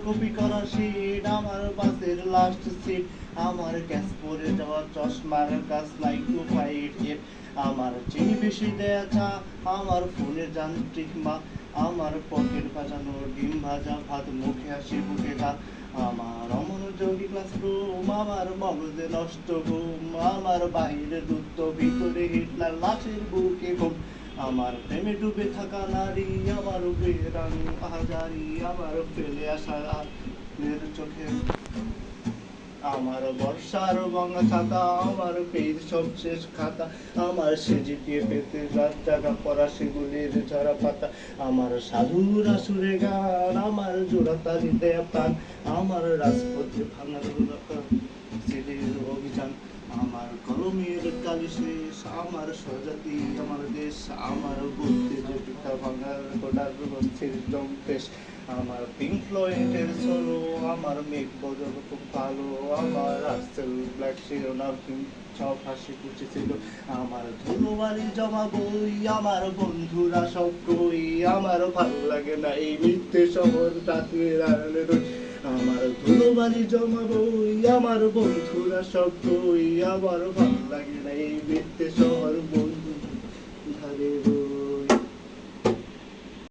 Copy করা seat, আমার বাসের লাস্ট সিট, আমার ক্যাশ পরে যাওয়া চশমার কাজ লাইক টু ফাইট ইট, আমার চিনি বেশি দেয়া চা, আমার ফোনের যান্ত্রিক মা, আমার পকেট বাজানো ডিম ভাজা ভাত, মুখে হাসি বুকে গান, আমার অমনোযোগী ক্লাসরুম, আমার মগজে নষ্ট ঘুম, আমার বাইরে যুদ্ধ ভিতরে হিটলার লাশের বুকে ঘুম, আমার প্রেমে ডুবে থাকা নারী, আমার বেরানি হাজারি, আমার ফেলে আসা মেয়ের চোখে, আমার বর্ষার ভাঙা ছাতা, আমার পেজ সব শেষ খাতা, আমার সেজিটিয়ে পেতে রাত জাগা পড়া সেগুলির ঝরা পাতা, আমার সাধুর আসুরে গান, আমার জোড়া তালিতে প্রাণ, আমার রাজপথে ভাঙার ছেলের অভিযান, আমার কলমের কালি শেষ, আমার স্বজাতি আমার দেশ, আমার বুদ্ধির পিতা ভাঙার গোটার বন্ধের জম্পেশ, আমার পিঙ্ক ফ্লয়েডের সোলো, আমার মেঘ বদল খুব ভালো, আমার আর্সেল ব্ল্যাক শিরোনাম সব হাসি খুশি ছিল, আমার ধুলোবাড়ি জমা বই, আমার বন্ধুরা সব কই, আমার ভালো লাগে না এই মিথ্যে শহর রাতের আড়ালে রই, আমার ধুলোবাড়ি জমা বই, আমার বন্ধুরা সব কই, আমার ভালো লাগে না এই মিথ্যে শহর বন্ধু ধারে রই।